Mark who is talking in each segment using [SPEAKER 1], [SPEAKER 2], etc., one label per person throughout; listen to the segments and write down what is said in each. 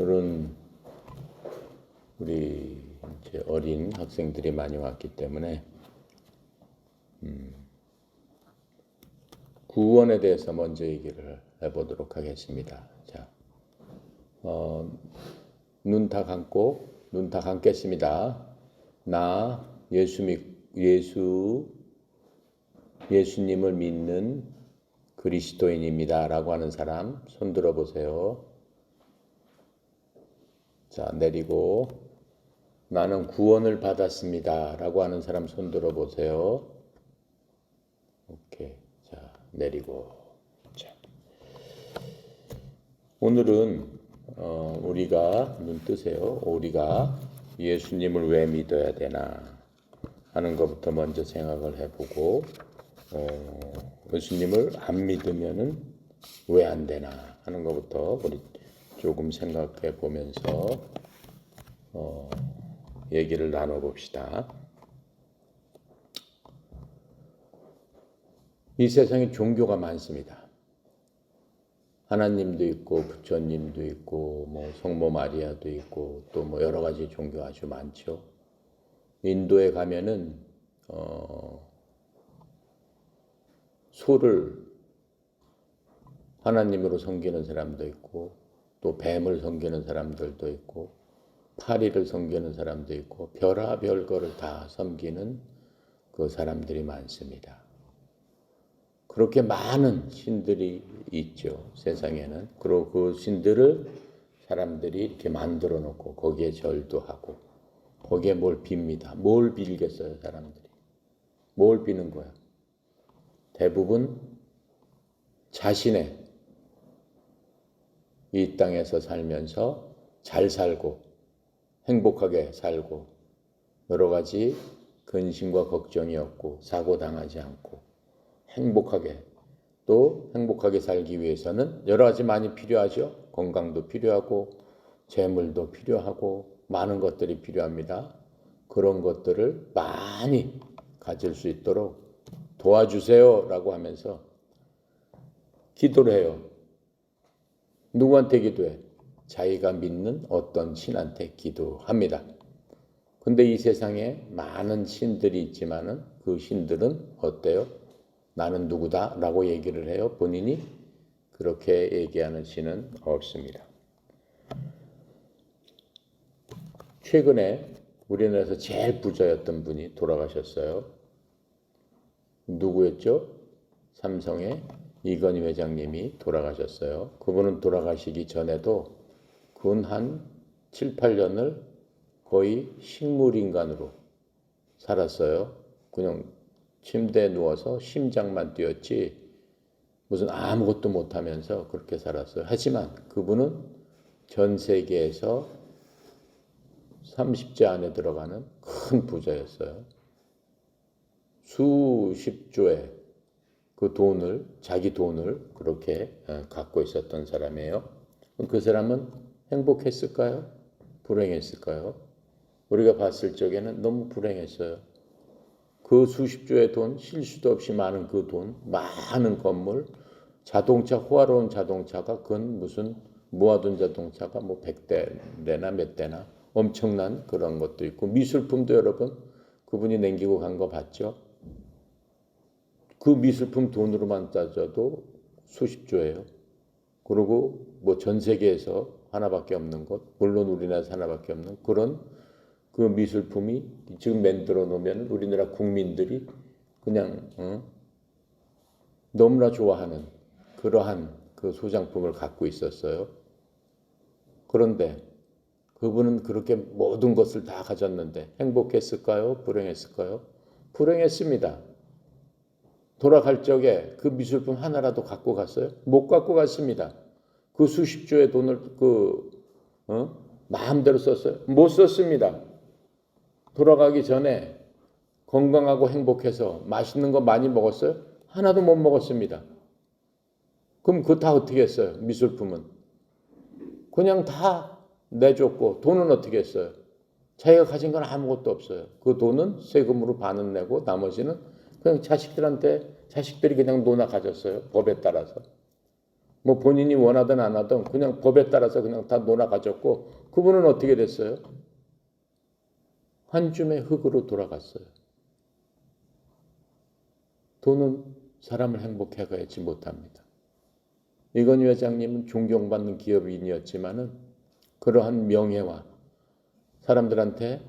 [SPEAKER 1] 오늘은 우리 이제 어린 학생들이 많이 왔기 때문에 구원에 대해서 먼저 얘기를 해보도록 하겠습니다. 자, 눈 다 감겠습니다. 나 예수님을 믿는 그리스도인입니다라고 하는 사람 손 들어 보세요. 자, 내리고 나는 구원을 받았습니다라고 하는 사람 손 들어 보세요. 오케이. 자, 내리고. 자. 오늘은 우리가 눈 뜨세요. 우리가 예수님을 왜 믿어야 되나 하는 것부터 먼저 생각을 해보고 예수님을 안 믿으면은 왜 안 되나 하는 것부터 우리 조금 생각해 보면서 얘기를 나눠봅시다. 이 세상에 종교가 많습니다. 하나님도 있고 부처님도 있고 뭐 성모 마리아도 있고 또 뭐 여러 가지 종교 아주 많죠. 인도에 가면은 소를 하나님으로 섬기는 사람도 있고 또 뱀을 섬기는 사람들도 있고 파리를 섬기는 사람도 있고 별의별 거를 다 섬기는 그 사람들이 많습니다. 그렇게 많은 신들이 있죠, 세상에는. 그리고 그 신들을 사람들이 이렇게 만들어 놓고 거기에 절도 하고 거기에 뭘 빕니다. 뭘 빌겠어요, 사람들이? 뭘 비는 거야? 대부분 자신의 이 땅에서 살면서 잘 살고 행복하게 살고 여러 가지 근심과 걱정이 없고 사고 당하지 않고 행복하게 살기 위해서는 여러 가지 많이 필요하죠. 건강도 필요하고 재물도 필요하고 많은 것들이 필요합니다. 그런 것들을 많이 가질 수 있도록 도와주세요라고 하면서 기도를 해요. 누구한테 기도해? 자기가 믿는 어떤 신한테 기도합니다. 근데 이 세상에 많은 신들이 있지만은 그 신들은 어때요? 나는 누구다? 라고 얘기를 해요. 본인이 그렇게 얘기하는 신은 없습니다. 최근에 우리나라에서 제일 부자였던 분이 돌아가셨어요. 누구였죠? 삼성의 이건희 회장님이 돌아가셨어요. 그분은 돌아가시기 전에도 근 한 7, 8년을 거의 식물인간으로 살았어요. 그냥 침대에 누워서 심장만 뛰었지 무슨 아무것도 못하면서 그렇게 살았어요. 하지만 그분은 전 세계에서 30제 안에 들어가는 큰 부자였어요. 수십조의 그 돈을, 자기 돈을 그렇게 갖고 있었던 사람이에요. 그 사람은 행복했을까요? 불행했을까요? 우리가 봤을 적에는 너무 불행했어요. 그 수십조의 돈, 쉴 수도 없이 많은 그 돈, 많은 건물, 자동차, 호화로운 자동차가 그건 무슨 모아둔 자동차가 뭐 100대나 몇 대나 엄청난 그런 것도 있고 미술품도 여러분 그분이 남기고 간 거 봤죠? 그 미술품 돈으로만 따져도 수십조예요. 그리고 뭐 전 세계에서 하나밖에 없는 것, 물론 우리나라에서 하나밖에 없는 그런 그 미술품이 지금 만들어 놓으면 우리나라 국민들이 그냥 너무나 좋아하는 그러한 그 소장품을 갖고 있었어요. 그런데 그분은 그렇게 모든 것을 다 가졌는데 행복했을까요? 불행했을까요? 불행했습니다. 돌아갈 적에 그 미술품 하나라도 갖고 갔어요? 못 갖고 갔습니다. 그 수십조의 돈을 마음대로 썼어요? 못 썼습니다. 돌아가기 전에 건강하고 행복해서 맛있는 거 많이 먹었어요? 하나도 못 먹었습니다. 그럼 그거 다 어떻게 했어요? 미술품은. 그냥 다 내줬고 돈은 어떻게 했어요? 자기가 가진 건 아무것도 없어요. 그 돈은 세금으로 반은 내고 나머지는 그냥 자식들이 그냥 논아 가졌어요. 법에 따라서. 뭐 본인이 원하든 안 하든 그냥 법에 따라서 그냥 다 놀아가졌고 그분은 어떻게 됐어요? 한 줌의 흙으로 돌아갔어요. 돈은 사람을 행복하게 하지 못합니다. 이건희 회장님은 존경받는 기업인이었지만은 그러한 명예와 사람들한테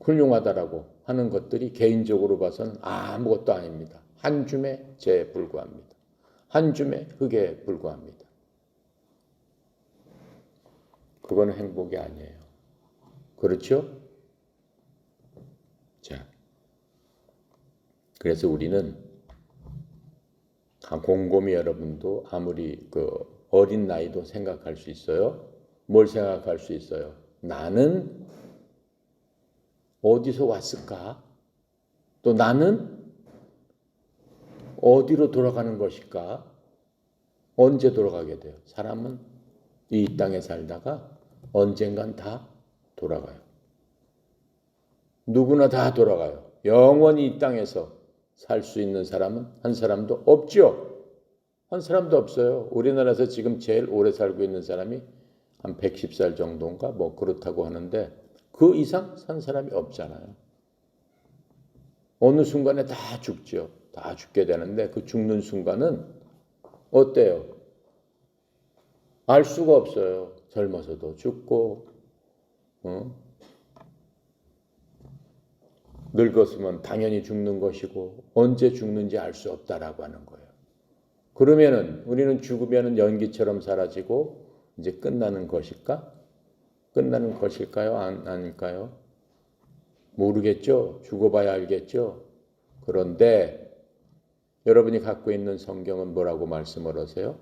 [SPEAKER 1] 훌륭하다라고 하는 것들이 개인적으로 봐서는 아무것도 아닙니다. 한 줌의 재에 불과합니다. 한 줌의 흙에 불과합니다. 그거는 행복이 아니에요. 그렇죠? 자, 그래서 우리는 곰곰이 여러분도 아무리 그 어린 나이도 생각할 수 있어요. 뭘 생각할 수 있어요? 나는 어디서 왔을까? 또 나는 어디로 돌아가는 것일까? 언제 돌아가게 돼요? 사람은 이 땅에 살다가 언젠간 다 돌아가요. 누구나 다 돌아가요. 영원히 이 땅에서 살 수 있는 사람은 한 사람도 없죠. 한 사람도 없어요. 우리나라에서 지금 제일 오래 살고 있는 사람이 한 110살 정도인가 뭐 그렇다고 하는데 그 이상 산 사람이 없잖아요. 어느 순간에 다 죽죠. 다 죽게 되는데 그 죽는 순간은 어때요? 알 수가 없어요. 젊어서도 죽고 늙었으면 당연히 죽는 것이고 언제 죽는지 알 수 없다라고 하는 거예요. 그러면은 우리는 죽으면은 연기처럼 사라지고 이제 끝나는 것일까? 끝나는 것일까요? 아닐까요? 모르겠죠. 죽어봐야 알겠죠. 그런데 여러분이 갖고 있는 성경은 뭐라고 말씀을 하세요?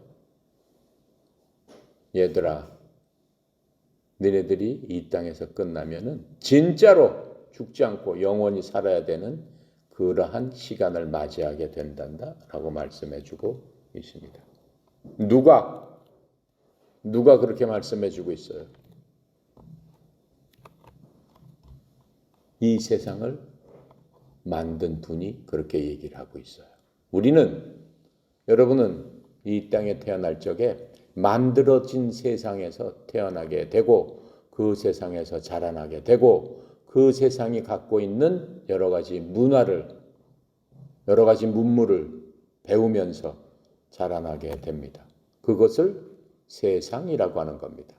[SPEAKER 1] 얘들아, 너네들이 이 땅에서 끝나면은 진짜로 죽지 않고 영원히 살아야 되는 그러한 시간을 맞이하게 된단다라고 말씀해주고 있습니다. 누가 그렇게 말씀해주고 있어요? 이 세상을 만든 분이 그렇게 얘기를 하고 있어요. 여러분은 이 땅에 태어날 적에 만들어진 세상에서 태어나게 되고 그 세상에서 자라나게 되고 그 세상이 갖고 있는 여러 가지 문화를, 여러 가지 문물을 배우면서 자라나게 됩니다. 그것을 세상이라고 하는 겁니다.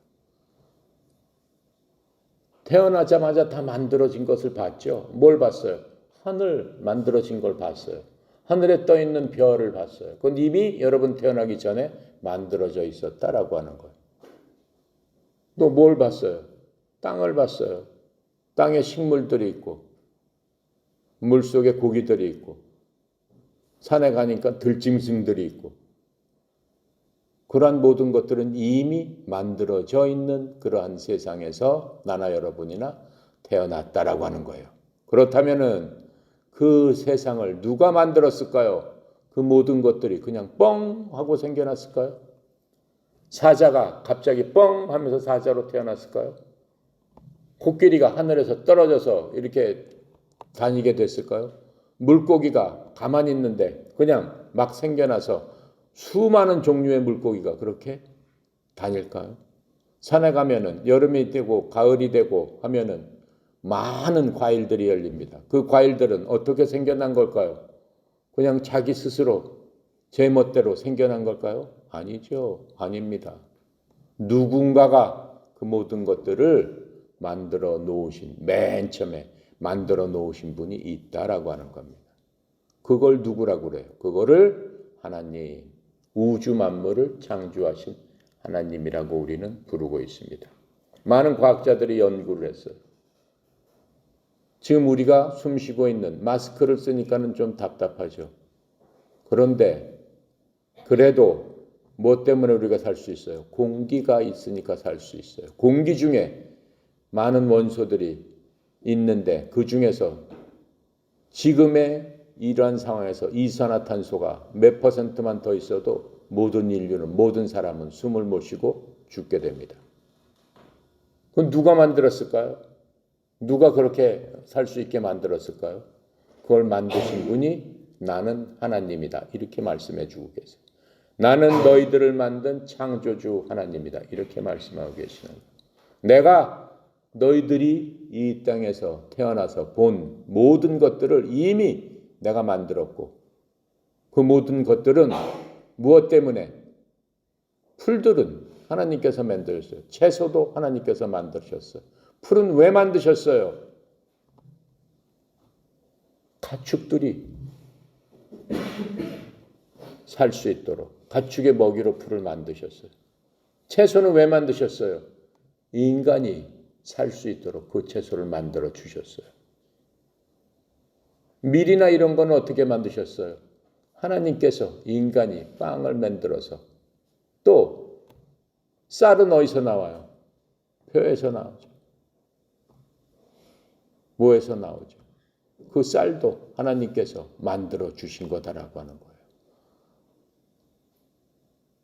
[SPEAKER 1] 태어나자마자 다 만들어진 것을 봤죠. 뭘 봤어요? 하늘 만들어진 걸 봤어요. 하늘에 떠 있는 별을 봤어요. 그건 이미 여러분 태어나기 전에 만들어져 있었다라고 하는 거예요. 또 뭘 봤어요? 땅을 봤어요. 땅에 식물들이 있고 물속에 고기들이 있고 산에 가니까 들짐승들이 있고 그러한 모든 것들은 이미 만들어져 있는 그러한 세상에서 나나 여러분이나 태어났다라고 하는 거예요. 그렇다면은 그 세상을 누가 만들었을까요? 그 모든 것들이 그냥 뻥 하고 생겨났을까요? 사자가 갑자기 뻥 하면서 사자로 태어났을까요? 코끼리가 하늘에서 떨어져서 이렇게 다니게 됐을까요? 물고기가 가만히 있는데 그냥 막 생겨나서 수많은 종류의 물고기가 그렇게 다닐까요? 산에 가면은 여름이 되고 가을이 되고 하면은 많은 과일들이 열립니다. 그 과일들은 어떻게 생겨난 걸까요? 그냥 자기 스스로 제 멋대로 생겨난 걸까요? 아니죠. 아닙니다. 누군가가 그 모든 것들을 만들어 놓으신, 맨 처음에 만들어 놓으신 분이 있다라고 하는 겁니다. 그걸 누구라고 그래요? 그거를 하나님, 우주 만물을 창조하신 하나님이라고 우리는 부르고 있습니다. 많은 과학자들이 연구를 했어요. 지금 우리가 숨 쉬고 있는 마스크를 쓰니까는 좀 답답하죠. 그런데 그래도 뭐 때문에 우리가 살 수 있어요? 공기가 있으니까 살 수 있어요. 공기 중에 많은 원소들이 있는데 그 중에서 지금의 이러한 상황에서 이산화탄소가 몇 %만 더 있어도 모든 인류는, 모든 사람은 숨을 못 쉬고 죽게 됩니다. 그건 누가 만들었을까요? 누가 그렇게 살 수 있게 만들었을까요? 그걸 만드신 분이 나는 하나님이다. 이렇게 말씀해 주고 계세요. 나는 너희들을 만든 창조주 하나님이다. 이렇게 말씀하고 계시는 거예요. 내가 너희들이 이 땅에서 태어나서 본 모든 것들을 이미 내가 만들었고 그 모든 것들은 무엇 때문에? 풀들은 하나님께서 만드셨어요. 채소도 하나님께서 만드셨어요. 풀은 왜 만드셨어요? 가축들이 살 수 있도록 가축의 먹이로 풀을 만드셨어요. 채소는 왜 만드셨어요? 인간이 살 수 있도록 그 채소를 만들어 주셨어요. 밀이나 이런 건 어떻게 만드셨어요? 하나님께서 인간이 빵을 만들어서 또 쌀은 어디서 나와요? 벼에서 나오죠. 뭐에서 나오죠? 그 쌀도 하나님께서 만들어 주신 거다라고 하는 거예요.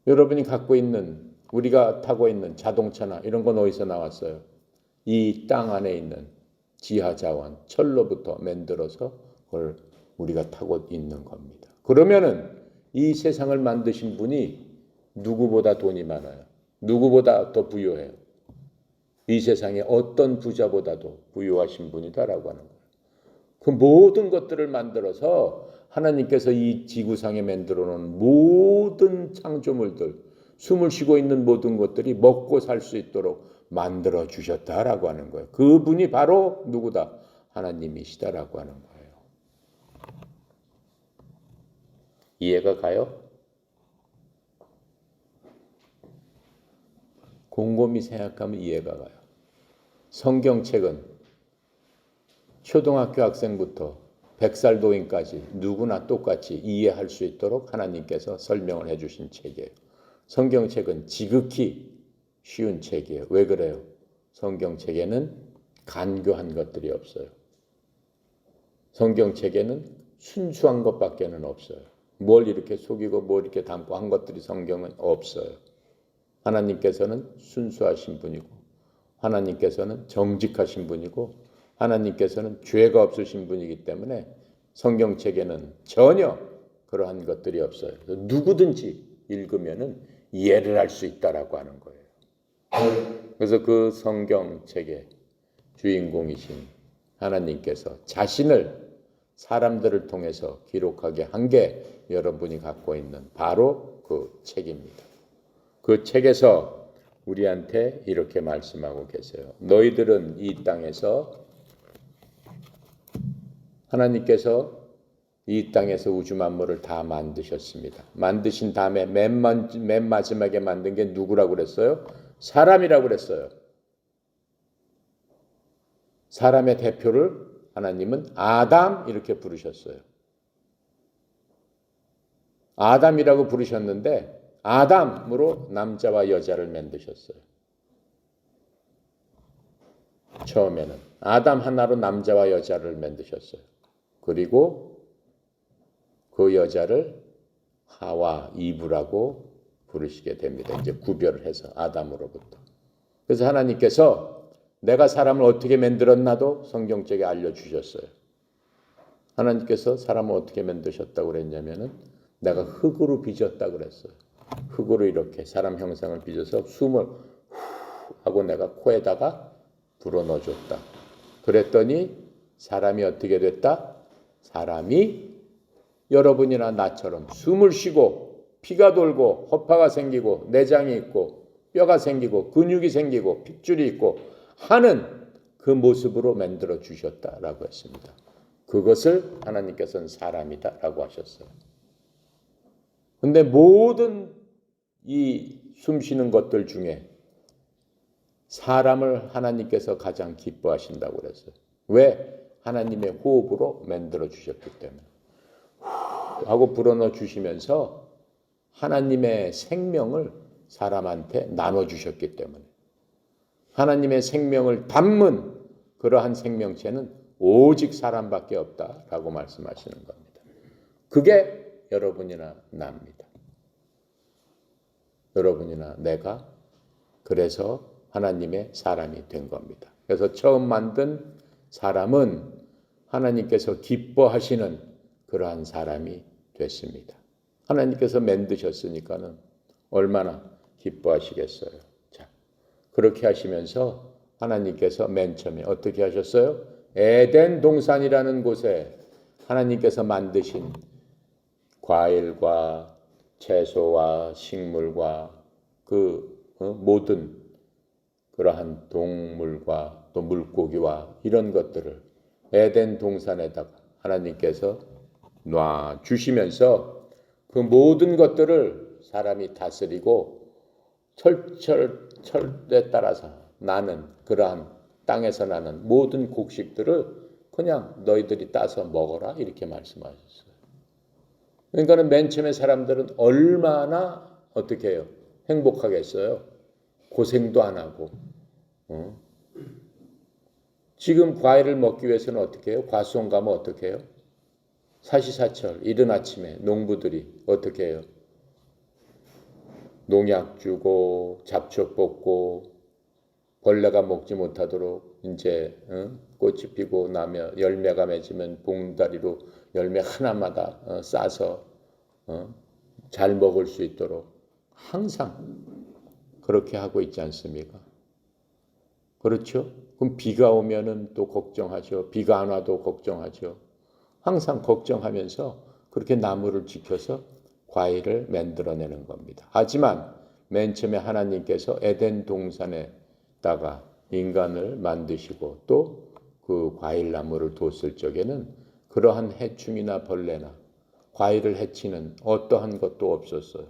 [SPEAKER 1] 여러분이 갖고 있는 우리가 타고 있는 자동차나 이런 건 어디서 나왔어요? 이 땅 안에 있는 지하 자원, 철로부터 만들어서 그걸 우리가 타고 있는 겁니다. 그러면은 이 세상을 만드신 분이 누구보다 돈이 많아요. 누구보다 더 부유해요. 이 세상에 어떤 부자보다도 부유하신 분이다라고 하는 거예요. 그 모든 것들을 만들어서 하나님께서 이 지구상에 만들어 놓은 모든 창조물들, 숨을 쉬고 있는 모든 것들이 먹고 살 수 있도록 만들어 주셨다라고 하는 거예요. 그분이 바로 누구다? 하나님이시다라고 하는 거예요. 이해가 가요? 곰곰이 생각하면 이해가 가요. 성경책은 초등학교 학생부터 100살 노인까지 누구나 똑같이 이해할 수 있도록 하나님께서 설명을 해주신 책이에요. 성경책은 지극히 쉬운 책이에요. 왜 그래요? 성경책에는 간교한 것들이 없어요. 성경책에는 순수한 것밖에는 없어요. 뭘 이렇게 속이고 뭘 이렇게 담고 한 것들이 성경은 없어요. 하나님께서는 순수하신 분이고 하나님께서는 정직하신 분이고 하나님께서는 죄가 없으신 분이기 때문에 성경책에는 전혀 그러한 것들이 없어요. 누구든지 읽으면은 이해를 할 수 있다라고 하는 거예요. 그래서 그 성경책의 주인공이신 하나님께서 자신을 사람들을 통해서 기록하게 한 게 여러분이 갖고 있는 바로 그 책입니다. 그 책에서 우리한테 이렇게 말씀하고 계세요. 너희들은 이 땅에서 하나님께서 이 땅에서 우주 만물을 다 만드셨습니다. 만드신 다음에 맨 마지막에 만든 게 누구라고 그랬어요? 사람이라고 그랬어요. 사람의 대표를 하나님은 아담 이렇게 부르셨어요. 아담이라고 부르셨는데 아담으로 남자와 여자를 만드셨어요. 처음에는 아담 하나로 남자와 여자를 만드셨어요. 그리고 그 여자를 하와 이브라고 부르시게 됩니다. 이제 구별을 해서 아담으로부터. 그래서 하나님께서 내가 사람을 어떻게 만들었나도 성경책에 알려주셨어요. 하나님께서 사람을 어떻게 만드셨다고 그랬냐면은 내가 흙으로 빚었다 그랬어요. 흙으로 이렇게 사람 형상을 빚어서 숨을 후 하고 내가 코에다가 불어넣어줬다. 그랬더니 사람이 어떻게 됐다? 사람이 여러분이나 나처럼 숨을 쉬고 피가 돌고 허파가 생기고 내장이 있고 뼈가 생기고 근육이 생기고 핏줄이 있고 하는 그 모습으로 만들어 주셨다라고 했습니다. 그것을 하나님께서는 사람이다라고 하셨어요. 근데 모든 이 숨쉬는 것들 중에 사람을 하나님께서 가장 기뻐하신다고 그랬어요. 왜? 하나님의 호흡으로 만들어 주셨기 때문에. 하고 불어넣어 주시면서 하나님의 생명을 사람한테 나눠 주셨기 때문에. 하나님의 생명을 담은 그러한 생명체는 오직 사람밖에 없다라고 말씀하시는 겁니다. 그게 여러분이나 나입니다. 여러분이나 내가 그래서 하나님의 사람이 된 겁니다. 그래서 처음 만든 사람은 하나님께서 기뻐하시는 그러한 사람이 됐습니다. 하나님께서 만드셨으니까는 얼마나 기뻐하시겠어요. 자, 그렇게 하시면서 하나님께서 맨 처음에 어떻게 하셨어요? 에덴 동산이라는 곳에 하나님께서 만드신 과일과 채소와 식물과 그 모든 그러한 동물과 또 물고기와 이런 것들을 에덴 동산에다가 하나님께서 놔 주시면서 그 모든 것들을 사람이 다스리고 철에 따라서 나는 그러한 땅에서 나는 모든 곡식들을 그냥 너희들이 따서 먹어라 이렇게 말씀하셨어요. 그러니까는 맨 처음에 사람들은 얼마나 어떻게 해요? 행복하겠어요. 고생도 안 하고. 지금 과일을 먹기 위해서는 어떻게 해요? 과수원 가면 어떻게 해요? 사시사철 이른 아침에 농부들이 어떻게 해요? 농약 주고 잡초 뽑고 벌레가 먹지 못하도록 이제 꽃이 피고 나면 열매가 맺으면 봉다리로 열매 하나마다 싸서 잘 먹을 수 있도록 항상 그렇게 하고 있지 않습니까? 그렇죠? 그럼 비가 오면은 또 걱정하죠. 비가 안 와도 걱정하죠. 항상 걱정하면서 그렇게 나무를 지켜서 과일을 만들어내는 겁니다. 하지만 맨 처음에 하나님께서 에덴 동산에다가 인간을 만드시고 또 그 과일 나무를 뒀을 적에는 그러한 해충이나 벌레나 과일을 해치는 어떠한 것도 없었어요.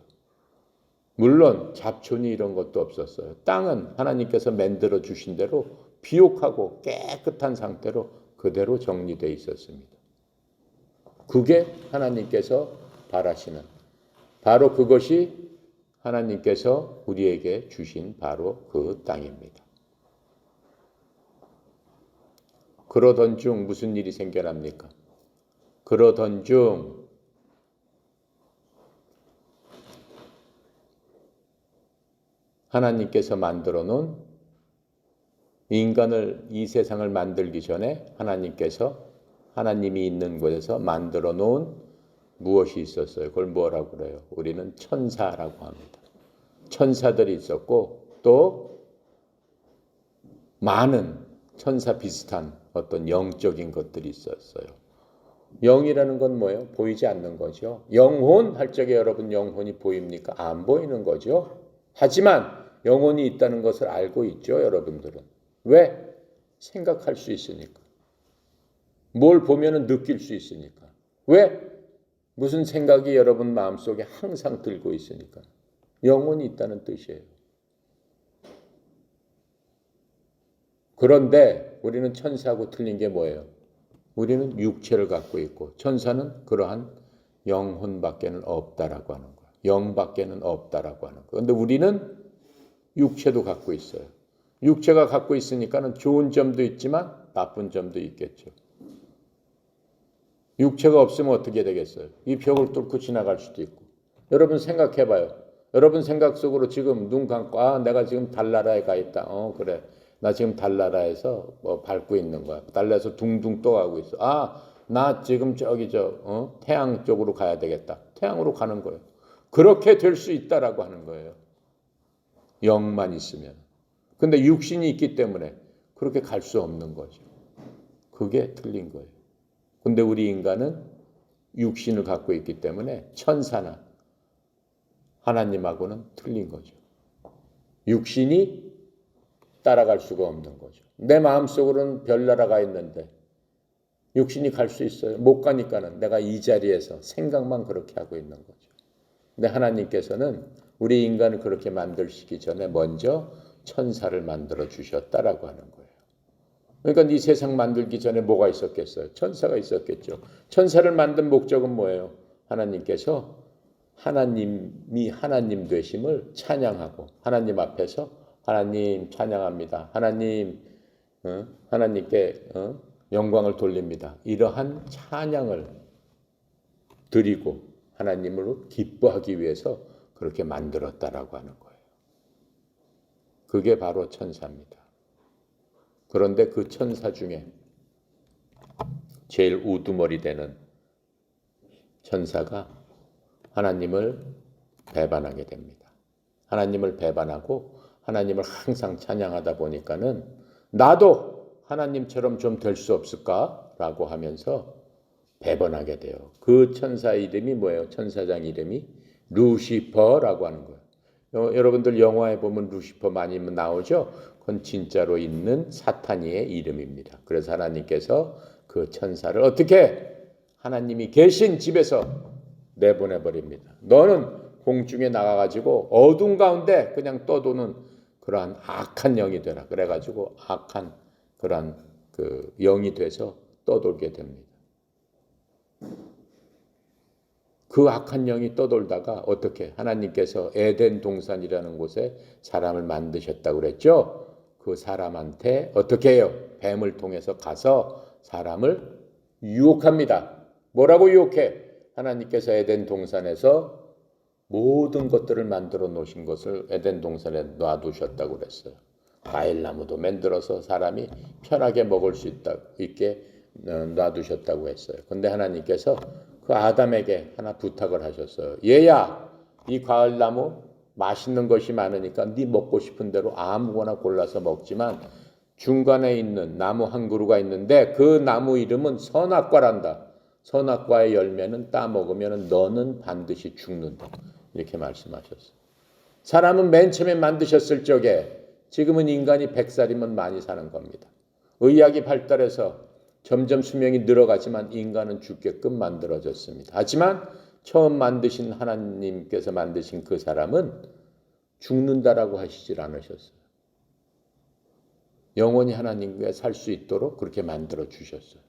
[SPEAKER 1] 물론 잡초니 이런 것도 없었어요. 땅은 하나님께서 만들어 주신 대로 비옥하고 깨끗한 상태로 그대로 정리되어 있었습니다. 그게 하나님께서 바라시는 바로 그것이 하나님께서 우리에게 주신 바로 그 땅입니다. 그러던 중 무슨 일이 생겨납니까? 그러던 중 하나님께서 만들어 놓은 인간을 이 세상을 만들기 전에 하나님이 있는 곳에서 만들어 놓은 무엇이 있었어요? 그걸 뭐라고 그래요? 우리는 천사라고 합니다. 천사들이 있었고 또 많은 천사 비슷한 어떤 영적인 것들이 있었어요. 영이라는 건 뭐예요? 보이지 않는 거죠. 영혼 할 적에 여러분 영혼이 보입니까? 안 보이는 거죠. 하지만 영혼이 있다는 것을 알고 있죠, 여러분들은. 왜? 생각할 수 있으니까. 뭘 보면은 느낄 수 있으니까. 왜? 무슨 생각이 여러분 마음속에 항상 들고 있으니까. 영혼이 있다는 뜻이에요. 그런데 우리는 천사하고 틀린 게 뭐예요? 우리는 육체를 갖고 있고 천사는 그러한 영혼밖에는 없다라고 하는 거예요. 영밖에는 없다라고 하는 거예요. 그런데 우리는 육체도 갖고 있어요. 육체가 갖고 있으니까는 좋은 점도 있지만 나쁜 점도 있겠죠. 육체가 없으면 어떻게 되겠어요? 이 벽을 뚫고 지나갈 수도 있고. 여러분 생각해봐요. 여러분 생각 속으로 지금 눈 감고 내가 지금 달나라에 가 있다. 그래. 나 지금 달나라에서 밟고 있는 거야. 달나라에서 둥둥 떠가고 있어. 나 지금 태양 쪽으로 가야 되겠다. 태양으로 가는 거예요. 그렇게 될 수 있다라고 하는 거예요. 영만 있으면. 근데 육신이 있기 때문에 그렇게 갈 수 없는 거죠. 그게 틀린 거예요. 근데 우리 인간은 육신을 갖고 있기 때문에 천사나 하나님하고는 틀린 거죠. 육신이 따라갈 수가 없는 거죠. 내 마음속으로는 별나라가 있는데 육신이 갈 수 있어요? 못 가니까는 내가 이 자리에서 생각만 그렇게 하고 있는 거죠. 근데 하나님께서는 우리 인간을 그렇게 만들시기 전에 먼저 천사를 만들어 주셨다라고 하는 거예요. 그러니까 이 세상 만들기 전에 뭐가 있었겠어요? 천사가 있었겠죠. 천사를 만든 목적은 뭐예요? 하나님께서 하나님이 하나님 되심을 찬양하고 하나님 앞에서 하나님 찬양합니다. 하나님께 영광을 돌립니다. 이러한 찬양을 드리고 하나님으로 기뻐하기 위해서 그렇게 만들었다라고 하는 거예요. 그게 바로 천사입니다. 그런데 그 천사 중에 제일 우두머리 되는 천사가 하나님을 배반하게 됩니다. 하나님을 배반하고 하나님을 항상 찬양하다 보니까는 나도 하나님처럼 좀 될 수 없을까라고 하면서 배반하게 돼요. 그 천사 이름이 뭐예요? 천사장 이름이 루시퍼라고 하는 거예요. 여러분들 영화에 보면 루시퍼 많이 나오죠? 그건 진짜로 있는 사탄이의 이름입니다. 그래서 하나님께서 그 천사를 어떻게 하나님이 계신 집에서 내보내버립니다. 너는 공중에 나가가지고 어둠 가운데 그냥 떠도는 그러한 악한 영이 되라. 그래가지고 악한 그러한 그 영이 돼서 떠돌게 됩니다. 그 악한 영이 떠돌다가 어떻게 하나님께서 에덴 동산이라는 곳에 사람을 만드셨다고 그랬죠? 그 사람한테 어떻게 해요? 뱀을 통해서 가서 사람을 유혹합니다. 뭐라고 유혹해? 하나님께서 에덴 동산에서 모든 것들을 만들어 놓으신 것을 에덴 동산에 놔두셨다고 그랬어요. 과일나무도 만들어서 사람이 편하게 먹을 수 있게 놔두셨다고 했어요. 근데 하나님께서 그 아담에게 하나 부탁을 하셨어요. 얘야, 이 과일나무 맛있는 것이 많으니까 네 먹고 싶은 대로 아무거나 골라서 먹지만 중간에 있는 나무 한 그루가 있는데 그 나무 이름은 선악과란다. 선악과의 열매는 따 먹으면 너는 반드시 죽는다. 이렇게 말씀하셨어요. 사람은 맨 처음에 만드셨을 적에 지금은 인간이 100살이면 많이 사는 겁니다. 의학이 발달해서 점점 수명이 늘어가지만 인간은 죽게끔 만들어졌습니다. 하지만 처음 만드신 하나님께서 만드신 그 사람은 죽는다라고 하시질 않으셨어요. 영원히 하나님과 살 수 있도록 그렇게 만들어 주셨어요.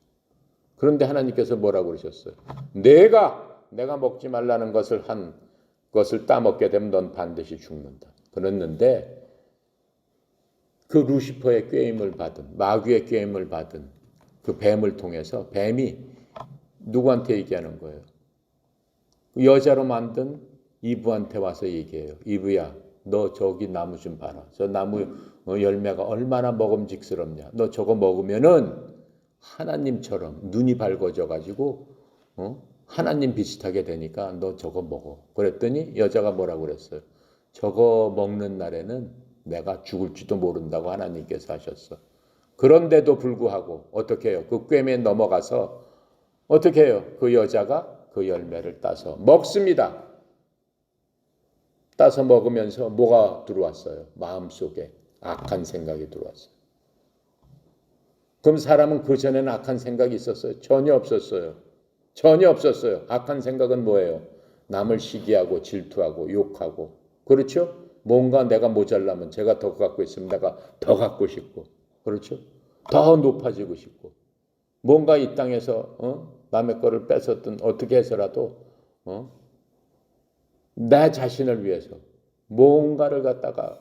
[SPEAKER 1] 그런데 하나님께서 뭐라고 그러셨어요? 내가 먹지 말라는 것을 한 것을 따먹게 되면 넌 반드시 죽는다. 그랬는데 그 루시퍼의 꾀임을 받은 마귀의 꾀임을 받은 그 뱀을 통해서 뱀이 누구한테 얘기하는 거예요? 여자로 만든 이브한테 와서 얘기해요. 이브야, 너 저기 나무 좀 봐라. 저 나무 열매가 얼마나 먹음직스럽냐. 너 저거 먹으면은 하나님처럼 눈이 밝아져 가지고 하나님 비슷하게 되니까 너 저거 먹어. 그랬더니 여자가 뭐라고 그랬어요? 저거 먹는 날에는 내가 죽을지도 모른다고 하나님께서 하셨어. 그런데도 불구하고 어떻게 해요? 그 꿰매에 넘어가서 어떻게 해요? 그 여자가 그 열매를 따서 먹습니다. 따서 먹으면서 뭐가 들어왔어요? 마음속에 악한 생각이 들어왔어요. 그럼 사람은 그 전에는 악한 생각이 있었어요? 전혀 없었어요. 전혀 없었어요. 악한 생각은 뭐예요? 남을 시기하고 질투하고 욕하고. 그렇죠? 뭔가 내가 모자라면 제가 더 갖고 있으면 내가 더 갖고 싶고. 그렇죠? 더 높아지고 싶고. 뭔가 이 땅에서 남의 거를 뺏었든 어떻게 해서라도 내 자신을 위해서 뭔가를 갖다가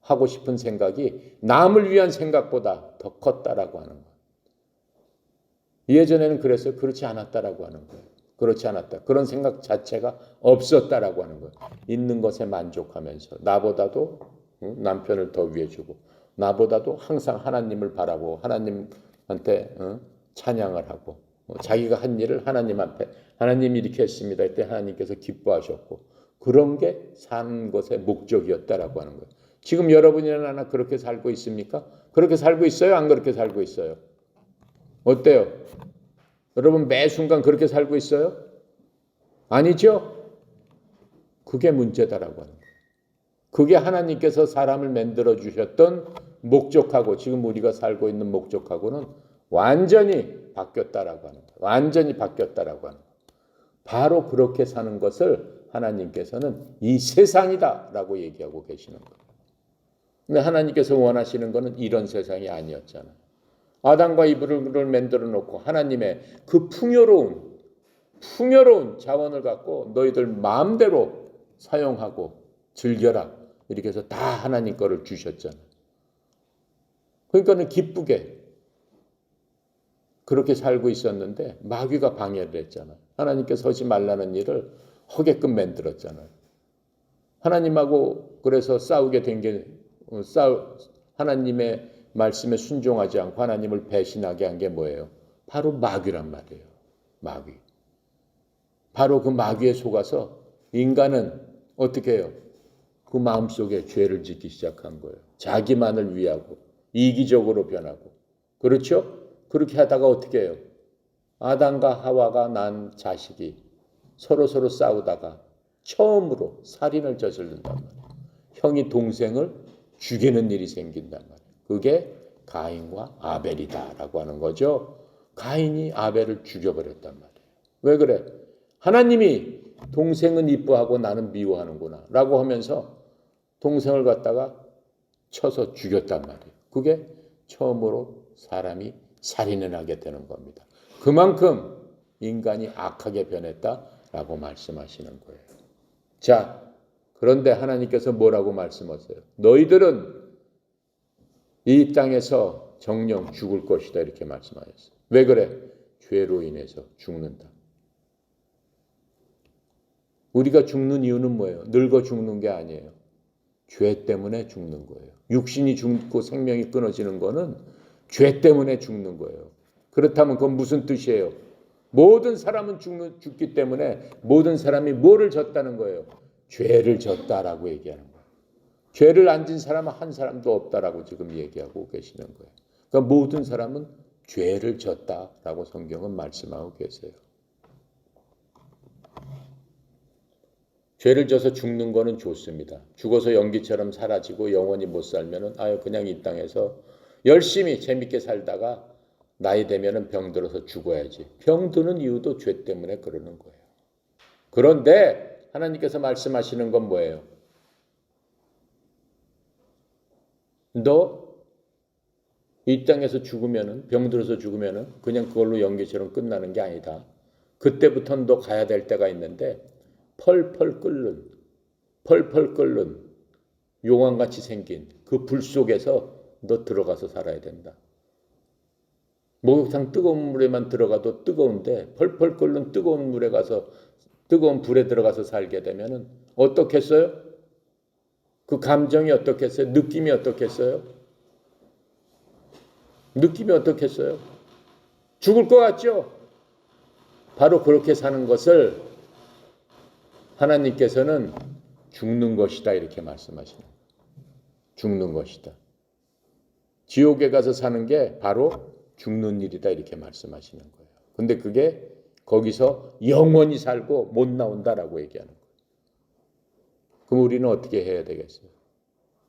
[SPEAKER 1] 하고 싶은 생각이 남을 위한 생각보다 더 컸다라고 하는 거예요. 예전에는 그랬어요. 그렇지 않았다라고 하는 거예요. 그렇지 않았다. 그런 생각 자체가 없었다라고 하는 거예요. 있는 것에 만족하면서 나보다도 남편을 더 위해 주고 나보다도 항상 하나님을 바라고 하나님한테 찬양을 하고 자기가 한 일을 하나님 앞에 하나님이 이렇게 했습니다. 이때 하나님께서 기뻐하셨고 그런 게 사는 것의 목적이었다라고 하는 거예요. 지금 여러분이나 나나 그렇게 살고 있습니까? 그렇게 살고 있어요? 안 그렇게 살고 있어요? 어때요? 여러분 매 순간 그렇게 살고 있어요? 아니죠? 그게 문제다라고 하는 거예요. 그게 하나님께서 사람을 만들어 주셨던 목적하고 지금 우리가 살고 있는 목적하고는 완전히 바뀌었다라고 하는 거예요. 완전히 바뀌었다라고 하는 거예요. 바로 그렇게 사는 것을 하나님께서는 이 세상이다라고 얘기하고 계시는 거예요. 근데 하나님께서 원하시는 것은 이런 세상이 아니었잖아요. 아담과 이브를 만들어 놓고 하나님의 그 풍요로운 자원을 갖고 너희들 마음대로 사용하고 즐겨라. 이렇게 해서 다 하나님 거를 주셨잖아요. 그러니까는 기쁘게 그렇게 살고 있었는데 마귀가 방해를 했잖아요. 하나님께서 하지 말라는 일을 하게끔 만들었잖아요. 하나님하고 그래서 싸우게 된 게 하나님의 말씀에 순종하지 않고 하나님을 배신하게 한 게 뭐예요? 바로 마귀란 말이에요. 마귀. 바로 그 마귀에 속아서 인간은 어떻게 해요? 그 마음속에 죄를 짓기 시작한 거예요. 자기만을 위하고 이기적으로 변하고. 그렇죠? 그렇게 하다가 어떻게 해요? 아담과 하와가 난 자식이 서로 싸우다가 처음으로 살인을 저지른단 말이에요. 형이 동생을 죽이는 일이 생긴단 말이에요. 그게 가인과 아벨이다라고 하는 거죠. 가인이 아벨을 죽여버렸단 말이에요. 왜 그래? 하나님이 동생은 이뻐하고 나는 미워하는구나 라고 하면서 동생을 갖다가 쳐서 죽였단 말이에요. 그게 처음으로 사람이 살인을 하게 되는 겁니다. 그만큼 인간이 악하게 변했다라고 말씀하시는 거예요. 자, 그런데 하나님께서 뭐라고 말씀하세요? 너희들은 이 땅에서 정령 죽을 것이다 이렇게 말씀하셨어요. 왜 그래? 죄로 인해서 죽는다. 우리가 죽는 이유는 뭐예요? 늙어 죽는 게 아니에요. 죄 때문에 죽는 거예요. 육신이 죽고 생명이 끊어지는 거는 죄 때문에 죽는 거예요. 그렇다면 그건 무슨 뜻이에요? 모든 사람은 죽기 때문에 모든 사람이 뭐를 졌다는 거예요? 죄를 졌다라고 얘기하는 거예요. 죄를 안 진 사람은 한 사람도 없다라고 지금 얘기하고 계시는 거예요. 그러니까 모든 사람은 죄를 졌다라고 성경은 말씀하고 계세요. 죄를 져서 죽는 거는 좋습니다. 죽어서 연기처럼 사라지고 영원히 못 살면은 그냥 이 땅에서 열심히 재밌게 살다가 나이 되면은 병들어서 죽어야지. 병드는 이유도 죄 때문에 그러는 거예요. 그런데 하나님께서 말씀하시는 건 뭐예요? 너 이 땅에서 죽으면은 병들어서 죽으면은 그냥 그걸로 연기처럼 끝나는 게 아니다. 그때부터는 너 가야 될 때가 있는데 펄펄 끓는 용왕같이 생긴 그 불 속에서 너 들어가서 살아야 된다. 목욕탕 뜨거운 물에만 들어가도 뜨거운데 펄펄 끓는 뜨거운 물에 가서 뜨거운 불에 들어가서 살게 되면은 어떻겠어요? 그 감정이 어떻겠어요? 느낌이 어떻겠어요? 느낌이 어떻겠어요? 죽을 것 같죠? 바로 그렇게 사는 것을 하나님께서는 죽는 것이다 이렇게 말씀하시는 거예요. 죽는 것이다. 지옥에 가서 사는 게 바로 죽는 일이다 이렇게 말씀하시는 거예요. 근데 그게 거기서 영원히 살고 못 나온다라고 얘기하는 거예요. 그럼 우리는 어떻게 해야 되겠어요?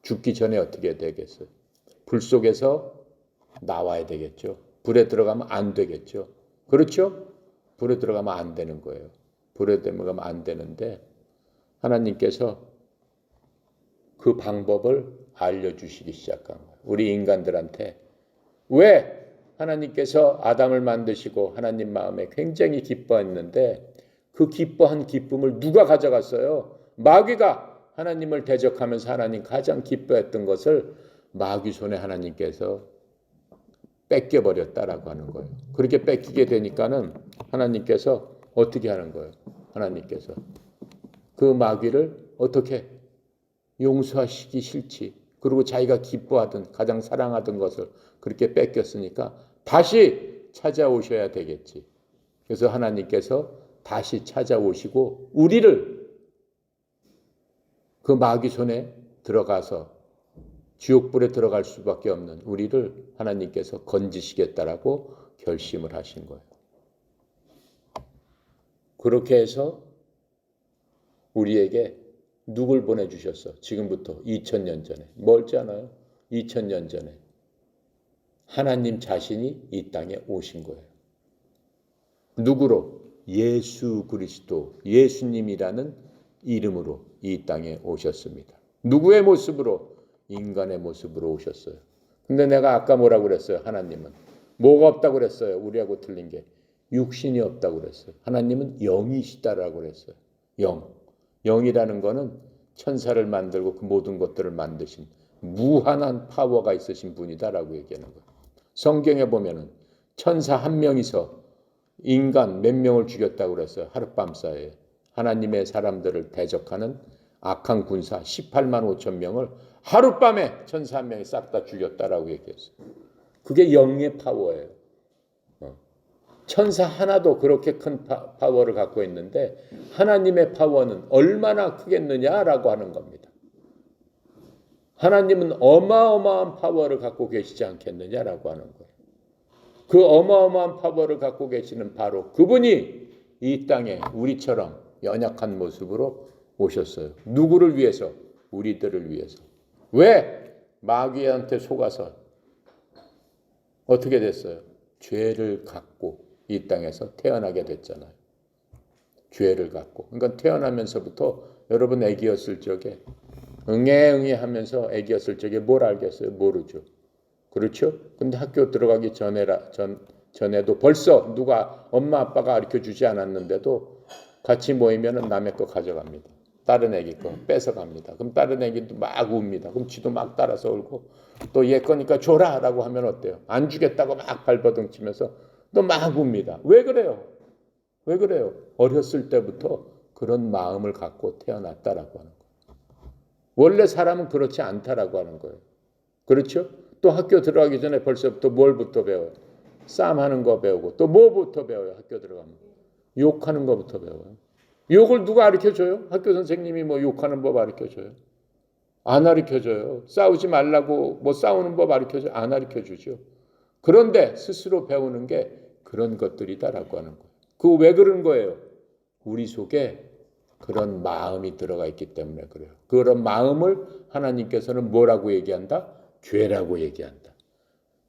[SPEAKER 1] 죽기 전에 어떻게 해야 되겠어요? 불 속에서 나와야 되겠죠. 불에 들어가면 안 되겠죠. 그렇죠? 불에 들어가면 안 되는 거예요. 불에 들어가면 안 되는데 하나님께서 그 방법을 알려주시기 시작한 거예요. 우리 인간들한테 왜 하나님께서 아담을 만드시고 하나님 마음에 굉장히 기뻐했는데 그 기뻐한 기쁨을 누가 가져갔어요? 마귀가 하나님을 대적하면서 하나님 가장 기뻐했던 것을 마귀 손에 하나님께서 뺏겨버렸다라고 하는 거예요. 그렇게 뺏기게 되니까는 하나님께서 어떻게 하는 거예요? 하나님께서 그 마귀를 어떻게 용서하시기 싫지. 그리고 자기가 기뻐하던 가장 사랑하던 것을 그렇게 뺏겼으니까 다시 찾아오셔야 되겠지. 그래서 하나님께서 다시 찾아오시고 우리를 그 마귀 손에 들어가서 지옥불에 들어갈 수밖에 없는 우리를 하나님께서 건지시겠다라고 결심을 하신 거예요. 그렇게 해서 우리에게 누굴 보내주셨어? 지금부터 2000년 전에. 멀지 않아요? 2000년 전에. 하나님 자신이 이 땅에 오신 거예요. 누구로? 예수 그리스도, 예수님이라는 이름으로 이 땅에 오셨습니다. 누구의 모습으로? 인간의 모습으로 오셨어요. 근데 내가 아까 뭐라고 그랬어요? 하나님은. 뭐가 없다고 그랬어요? 우리하고 틀린 게. 육신이 없다고 그랬어요. 하나님은 영이시다라고 그랬어요. 영. 영이라는 거는 천사를 만들고 그 모든 것들을 만드신 무한한 파워가 있으신 분이다라고 얘기하는 거예요. 성경에 보면은 천사 한 명이서 인간 몇 명을 죽였다고 그랬어요. 하룻밤 사이에. 하나님의 사람들을 대적하는 악한 군사 18만 5천 명을 하룻밤에 천사 한 명이 싹 다 죽였다라고 얘기했어요. 그게 영의 파워예요. 천사 하나도 그렇게 큰 파워를 갖고 있는데 하나님의 파워는 얼마나 크겠느냐라고 하는 겁니다. 하나님은 어마어마한 파워를 갖고 계시지 않겠느냐라고 하는 거예요. 그 어마어마한 파워를 갖고 계시는 바로 그분이 이 땅에 우리처럼 연약한 모습으로 오셨어요. 누구를 위해서? 우리들을 위해서. 왜? 마귀한테 속아서 어떻게 됐어요? 죄를 갖고 이 땅에서 태어나게 됐잖아요. 죄를 갖고. 그러니까 태어나면서부터 여러분 애기였을 적에 응애 하면서 애기였을 적에 뭘 알겠어요? 모르죠. 그렇죠? 근데 학교 들어가기 전에도 벌써 누가 엄마 아빠가 가르쳐 주지 않았는데도 같이 모이면 남의 거 가져갑니다. 다른 애기 거 뺏어갑니다. 그럼 다른 애기도 막 웁니다. 그럼 지도 막 따라서 울고 또 얘 거니까 줘라 라고 하면 어때요? 안 주겠다고 막 발버둥 치면서 또 막 웁니다. 왜 그래요? 왜 그래요? 어렸을 때부터 그런 마음을 갖고 태어났다라고 하는 거예요. 원래 사람은 그렇지 않다라고 하는 거예요. 그렇죠? 또 학교 들어가기 전에 벌써부터 뭘부터 배워요? 싸움하는 거 배우고 또 뭐부터 배워요? 학교 들어가면 욕하는 거부터 배워요. 욕을 누가 가르쳐줘요? 학교 선생님이 뭐 욕하는 법 가르쳐줘요? 안 가르쳐줘요. 싸우지 말라고 뭐 싸우는 법 가르쳐줘요? 안 가르쳐주죠. 그런데 스스로 배우는 게 그런 것들이다라고 하는 거예요. 그거 왜 그런 거예요? 우리 속에 그런 마음이 들어가 있기 때문에 그래요. 그런 마음을 하나님께서는 뭐라고 얘기한다? 죄라고 얘기한다.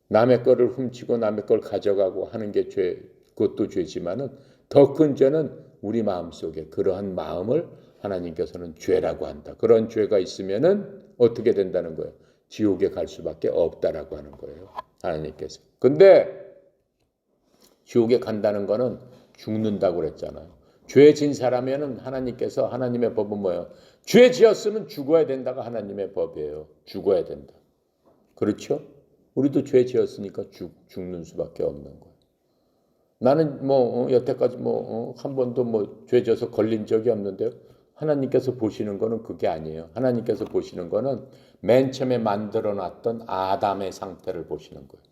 [SPEAKER 1] 남의 거를 훔치고 남의 걸 가져가고 하는 게 죄, 그것도 죄지만은 더 큰 죄는 우리 마음 속에 그러한 마음을 하나님께서는 죄라고 한다. 그런 죄가 있으면은 어떻게 된다는 거예요? 지옥에 갈 수밖에 없다라고 하는 거예요. 하나님께서. 근데 지옥에 간다는 거는 죽는다고 그랬잖아요. 죄 진 사람에는 하나님께서 하나님의 법은 뭐예요? 죄 지었으면 죽어야 된다가 하나님의 법이에요. 죽어야 된다. 그렇죠? 우리도 죄 지었으니까 죽는 수밖에 없는 거예요. 나는 뭐 여태까지 뭐 한 번도 뭐 죄 져서 걸린 적이 없는데요. 하나님께서 보시는 거는 그게 아니에요. 하나님께서 보시는 거는 맨 처음에 만들어 놨던 아담의 상태를 보시는 거예요.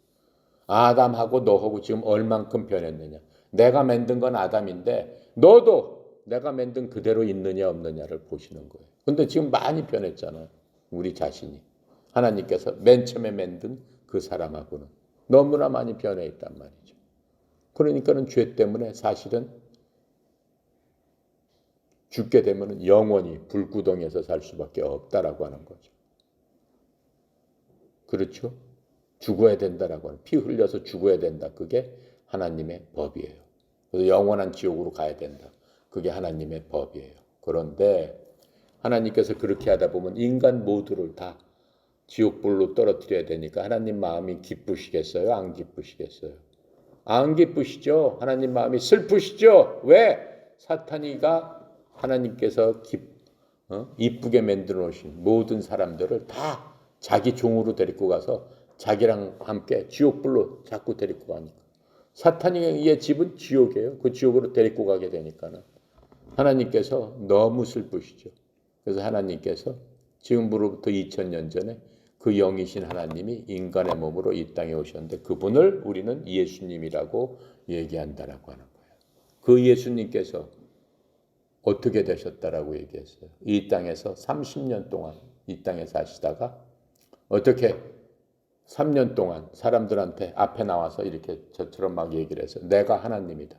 [SPEAKER 1] 아담하고 너하고 지금 얼만큼 변했느냐. 내가 만든 건 아담인데 너도 내가 만든 그대로 있느냐 없느냐를 보시는 거예요. 근데 지금 많이 변했잖아요. 우리 자신이. 하나님께서 맨 처음에 만든 그 사람하고는 너무나 많이 변해 있단 말이죠. 그러니까는 죄 때문에 사실은 죽게 되면 영원히 불구덩이에서 살 수밖에 없다라고 하는 거죠. 그렇죠? 죽어야 된다라고 하는, 피 흘려서 죽어야 된다. 그게 하나님의 법이에요. 그래서 영원한 지옥으로 가야 된다. 그게 하나님의 법이에요. 그런데 하나님께서 그렇게 하다 보면 인간 모두를 다 지옥불로 떨어뜨려야 되니까 하나님 마음이 기쁘시겠어요? 안 기쁘시겠어요? 안 기쁘시죠? 하나님 마음이 슬프시죠? 왜? 사탄이가 하나님께서 이쁘게 만들어 놓으신 모든 사람들을 다 자기 종으로 데리고 가서 자기랑 함께 지옥불로 자꾸 데리고 가니까. 사탄이의 집은 지옥이에요. 그 지옥으로 데리고 가게 되니까는 하나님께서 너무 슬프시죠. 그래서 하나님께서 지금부로부터 2000년 전에 그 영이신 하나님이 인간의 몸으로 이 땅에 오셨는데 그분을 우리는 예수님이라고 얘기한다라고 하는 거예요. 그 예수님께서 어떻게 되셨다라고 얘기했어요. 이 땅에서 30년 동안 이 땅에 사시다가 어떻게 3년 동안 사람들한테 앞에 나와서 이렇게 저처럼 막 얘기를 했어요. 내가 하나님이다.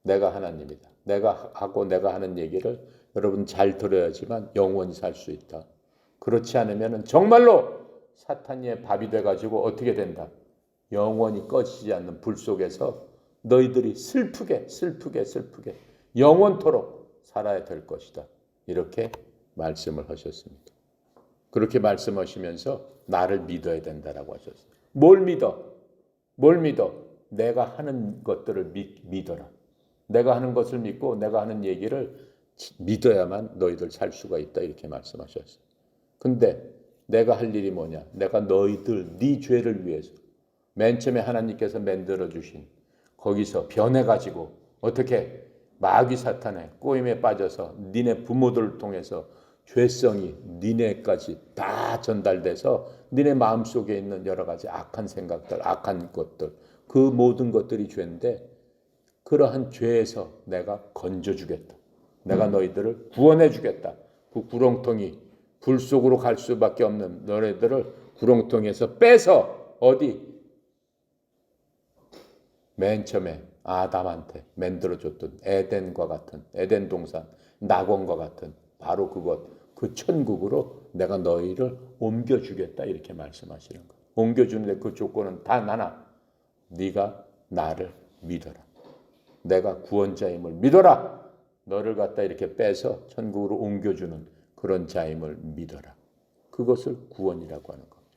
[SPEAKER 1] 내가 하나님이다. 내가 하고 내가 하는 얘기를 여러분 잘 들어야지만 영원히 살 수 있다. 그렇지 않으면 정말로 사탄의 밥이 돼가지고 어떻게 된다. 영원히 꺼지지 않는 불 속에서 너희들이 슬프게 영원토록 살아야 될 것이다. 이렇게 말씀을 하셨습니다. 그렇게 말씀하시면서 나를 믿어야 된다라고 하셨어요. 뭘 믿어? 뭘 믿어? 내가 하는 것들을 믿어라. 내가 하는 것을 믿고 내가 하는 얘기를 믿어야만 너희들 살 수가 있다. 이렇게 말씀하셨어요. 근데 내가 할 일이 뭐냐? 내가 너희들 네 죄를 위해서 맨 처음에 하나님께서 만들어 주신 거기서 변해가지고 어떻게 마귀 사탄의 꼬임에 빠져서 니네 부모들을 통해서 죄성이 니네까지 다 전달돼서 니네 마음속에 있는 여러 가지 악한 생각들, 악한 것들, 그 모든 것들이 죄인데 그러한 죄에서 내가 건져주겠다. 내가 너희들을 구원해주겠다. 그 구렁텅이 불 속으로 갈 수밖에 없는 너희들을 구렁텅이에서 빼서 어디? 맨 처음에 아담한테 만들어줬던 에덴과 같은 에덴 동산, 낙원과 같은 바로 그것, 그 천국으로 내가 너희를 옮겨주겠다 이렇게 말씀하시는 거예요. 옮겨주는데 그 조건은 단 하나. 네가 나를 믿어라. 내가 구원자임을 믿어라. 너를 갖다 이렇게 빼서 천국으로 옮겨주는 그런 자임을 믿어라. 그것을 구원이라고 하는 겁니다.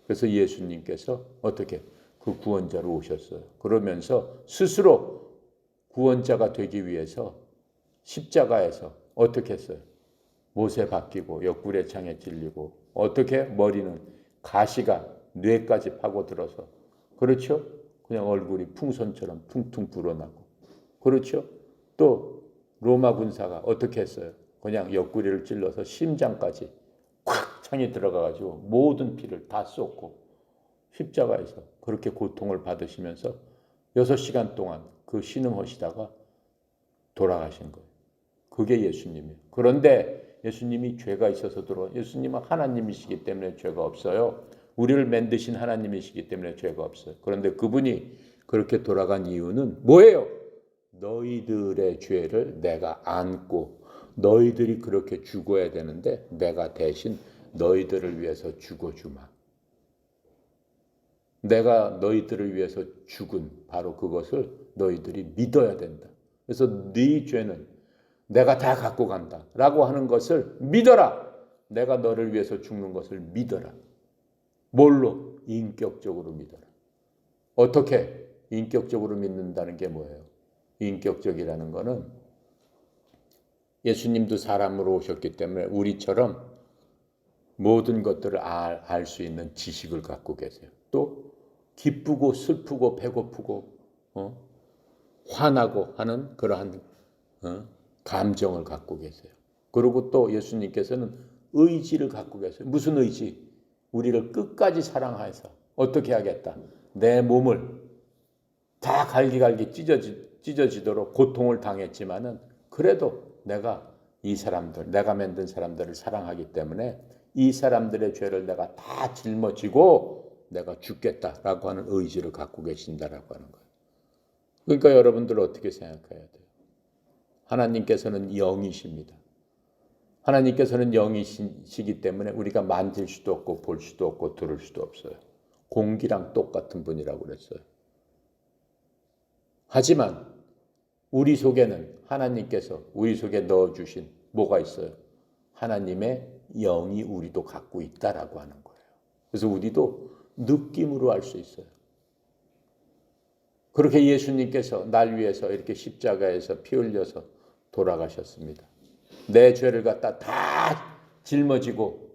[SPEAKER 1] 그래서 예수님께서 어떻게 그 구원자로 오셨어요. 그러면서 스스로 구원자가 되기 위해서 십자가에서 어떻게 했어요? 못에 박히고 옆구리에 창에 찔리고 어떻게 머리는 가시가 뇌까지 파고들어서 그렇죠? 그냥 얼굴이 풍선처럼 퉁퉁 불어나고 그렇죠? 또 로마 군사가 어떻게 했어요? 그냥 옆구리를 찔러서 심장까지 콱 창이 들어가가지고 모든 피를 다 쏟고 십자가에서 그렇게 고통을 받으시면서 6시간 동안 그 신음하시다가 돌아가신 거예요. 그게 예수님이에요. 그런데 예수님이 죄가 있어서 예수님은 하나님이시기 때문에 죄가 없어요. 우리를 만드신 하나님이시기 때문에 죄가 없어요. 그런데 그분이 그렇게 돌아간 이유는 뭐예요? 너희들의 죄를 내가 안고 너희들이 그렇게 죽어야 되는데 내가 대신 너희들을 위해서 죽어주마. 내가 너희들을 위해서 죽은 바로 그것을 너희들이 믿어야 된다. 그래서 네 죄는 내가 다 갖고 간다 라고 하는 것을 믿어라. 내가 너를 위해서 죽는 것을 믿어라. 뭘로? 인격적으로 믿어라. 어떻게? 인격적으로 믿는다는 게 뭐예요? 인격적이라는 거는 예수님도 사람으로 오셨기 때문에 우리처럼 모든 것들을 알 수 있는 지식을 갖고 계세요. 또 기쁘고 슬프고 배고프고 화나고 하는 그러한 감정을 갖고 계세요. 그리고 또 예수님께서는 의지를 갖고 계세요. 무슨 의지? 우리를 끝까지 사랑해서 어떻게 하겠다? 내 몸을 다 갈기갈기 찢어지도록 고통을 당했지만은 그래도 내가 이 사람들, 내가 만든 사람들을 사랑하기 때문에 이 사람들의 죄를 내가 다 짊어지고 내가 죽겠다라고 하는 의지를 갖고 계신다라고 하는 거예요. 그러니까 여러분들 어떻게 생각해야 돼요? 하나님께서는 영이십니다. 하나님께서는 영이시기 때문에 우리가 만질 수도 없고 볼 수도 없고 들을 수도 없어요. 공기랑 똑같은 분이라고 그랬어요. 하지만 우리 속에는 하나님께서 우리 속에 넣어주신 뭐가 있어요? 하나님의 영이 우리도 갖고 있다라고 하는 거예요. 그래서 우리도 느낌으로 알 수 있어요. 그렇게 예수님께서 날 위해서 이렇게 십자가에서 피 흘려서 돌아가셨습니다. 내 죄를 갖다 다 짊어지고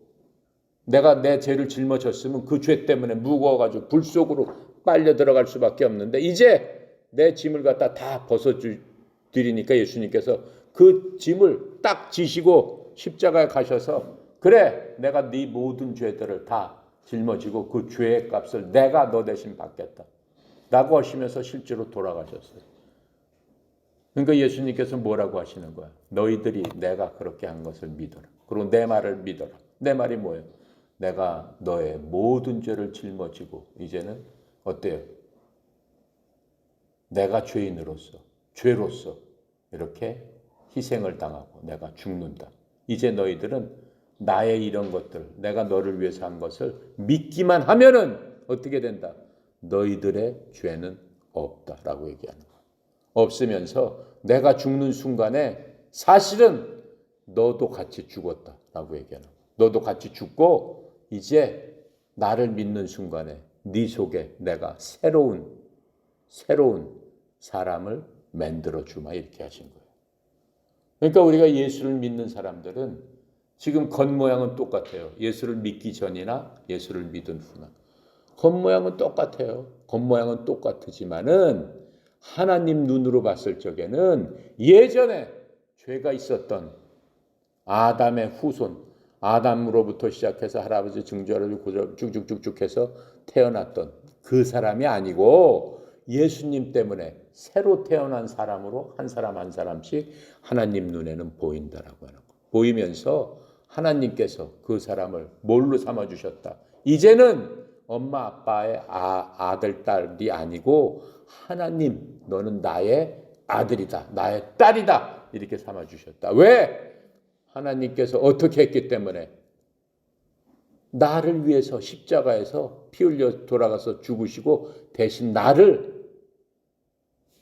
[SPEAKER 1] 내가 내 죄를 짊어졌으면 그 죄 때문에 무거워가지고 불 속으로 빨려 들어갈 수밖에 없는데 이제 내 짐을 갖다 다 벗어드리니까 예수님께서 그 짐을 딱 지시고 십자가에 가셔서 그래 내가 네 모든 죄들을 다 짊어지고 그 죄의 값을 내가 너 대신 받겠다 라고 하시면서 실제로 돌아가셨어요. 그러니까 예수님께서 뭐라고 하시는 거야? 너희들이 내가 그렇게 한 것을 믿어라. 그리고 내 말을 믿어라. 내 말이 뭐예요? 내가 너의 모든 죄를 짊어지고 이제는 어때요? 내가 죄로서 이렇게 희생을 당하고 내가 죽는다. 이제 너희들은 나의 이런 것들, 내가 너를 위해서 한 것을 믿기만 하면은 어떻게 된다? 너희들의 죄는 없다라고 얘기하는 거야. 없으면서 내가 죽는 순간에 사실은 너도 같이 죽었다라고 얘기하는 거야. 너도 같이 죽고 이제 나를 믿는 순간에 네 속에 내가 새로운 사람을 만들어 주마 이렇게 하신 거예요. 그러니까 우리가 예수를 믿는 사람들은 지금 겉모양은 똑같아요. 예수를 믿기 전이나 예수를 믿은 후나 겉모양은 똑같아요. 겉모양은 똑같지만은 하나님 눈으로 봤을 적에는 예전에 죄가 있었던 아담의 후손, 아담으로부터 시작해서 할아버지 증조할아버지 쭉쭉쭉쭉 해서 태어났던 그 사람이 아니고 예수님 때문에 새로 태어난 사람으로 한 사람 한 사람씩 하나님 눈에는 보인다라고 하는 거. 보이면서 하나님께서 그 사람을 뭘로 삼아주셨다. 이제는 엄마 아빠의 아들 딸이 아니고 하나님 너는 나의 아들이다. 나의 딸이다. 이렇게 삼아주셨다. 왜? 하나님께서 어떻게 했기 때문에 나를 위해서 십자가에서 피 흘려 돌아가서 죽으시고 대신 나를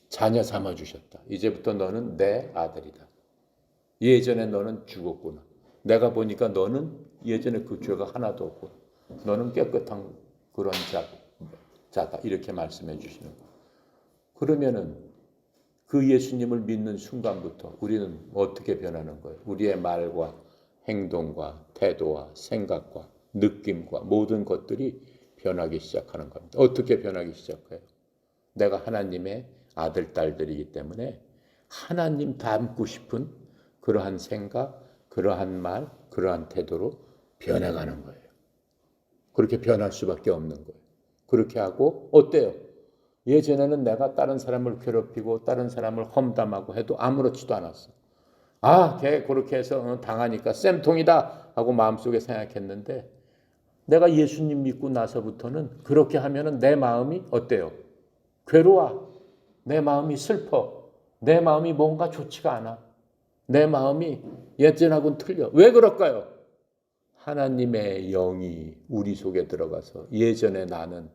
[SPEAKER 1] 자녀 삼아주셨다. 이제부터 너는 내 아들이다. 예전에 너는 죽었구나. 내가 보니까 너는 예전에 그 죄가 하나도 없고 너는 깨끗한 그런 자다. 이렇게 말씀해 주시는 거예요. 그러면은 그 예수님을 믿는 순간부터 우리는 어떻게 변하는 거예요? 우리의 말과 행동과 태도와 생각과 느낌과 모든 것들이 변하기 시작하는 겁니다. 어떻게 변하기 시작해요? 내가 하나님의 아들, 딸들이기 때문에 하나님 닮고 싶은 그러한 생각, 그러한 말, 그러한 태도로 변해가는 거예요. 그렇게 변할 수밖에 없는 거예요. 그렇게 하고 어때요? 예전에는 내가 다른 사람을 괴롭히고 다른 사람을 험담하고 해도 아무렇지도 않았어. 아, 걔 그렇게 해서 당하니까 쌤통이다 하고 마음속에 생각했는데 내가 예수님 믿고 나서부터는 그렇게 하면은 내 마음이 어때요? 괴로워. 내 마음이 슬퍼. 내 마음이 뭔가 좋지가 않아. 내 마음이 예전하고는 틀려. 왜 그럴까요? 하나님의 영이 우리 속에 들어가서 예전에 나는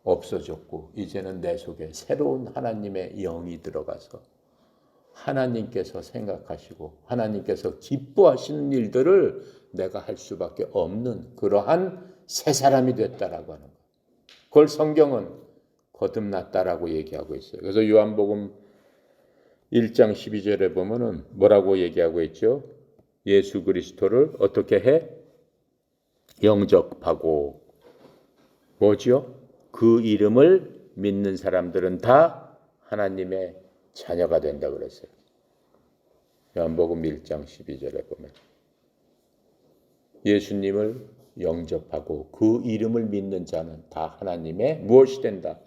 [SPEAKER 1] 없어졌고 이제는 내 속에 새로운 하나님의 영이 들어가서 하나님께서 생각하시고 하나님께서 기뻐하시는 일들을 내가 할 수밖에 없는 그러한 새 사람이 됐다라고 하는 거예요. 그걸 성경은 거듭났다라고 얘기하고 있어요. 그래서 요한복음 1장 12절에 보면은 뭐라고 얘기하고 있죠? 예수 그리스도를 어떻게 해? 영접하고 뭐죠? 그 이름을 믿는 사람들은 다 하나님의 자녀가 된다 그랬어요. 요한복음 1장 12절에 보면 예수님을 영접하고 그 이름을 믿는 자는 다 하나님의 무엇이 된다?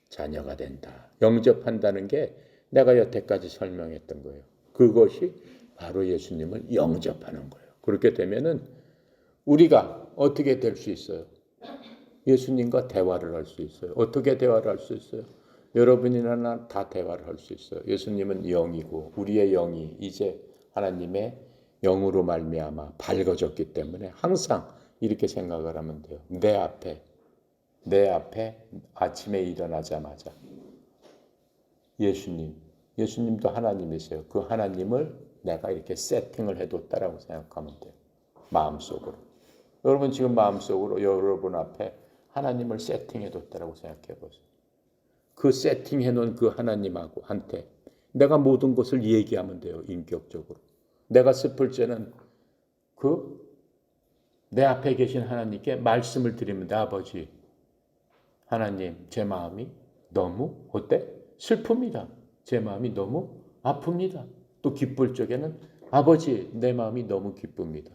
[SPEAKER 1] 자녀가 된다. 영접한다는 게 내가 여태까지 설명했던 거예요. 그것이 바로 예수님을 영접하는 거예요. 그렇게 되면은 우리가 어떻게 될 수 있어요? 예수님과 대화를 할 수 있어요. 어떻게 대화를 할 수 있어요? 여러분이나 나 다 대화를 할 수 있어요. 예수님은 영이고 우리의 영이 이제 하나님의 영으로 말미암아 밝아졌기 때문에 항상 이렇게 생각을 하면 돼요. 내 앞에 아침에 일어나자마자 예수님도 하나님이세요. 그 하나님을 내가 이렇게 세팅을 해뒀다라고 생각하면 돼요. 마음속으로. 여러분 지금 마음속으로 여러분 앞에 하나님을 세팅해뒀다라고 생각해 보세요. 그 세팅해놓은 그 하나님하고 한테 내가 모든 것을 얘기하면 돼요. 인격적으로. 내가 슬플 때는 내 앞에 계신 하나님께 말씀을 드리면 돼. 아버지, 하나님, 제 마음이 너무 어때? 슬픕니다. 제 마음이 너무 아픕니다. 또 기쁠 적에는 아버지, 내 마음이 너무 기쁩니다.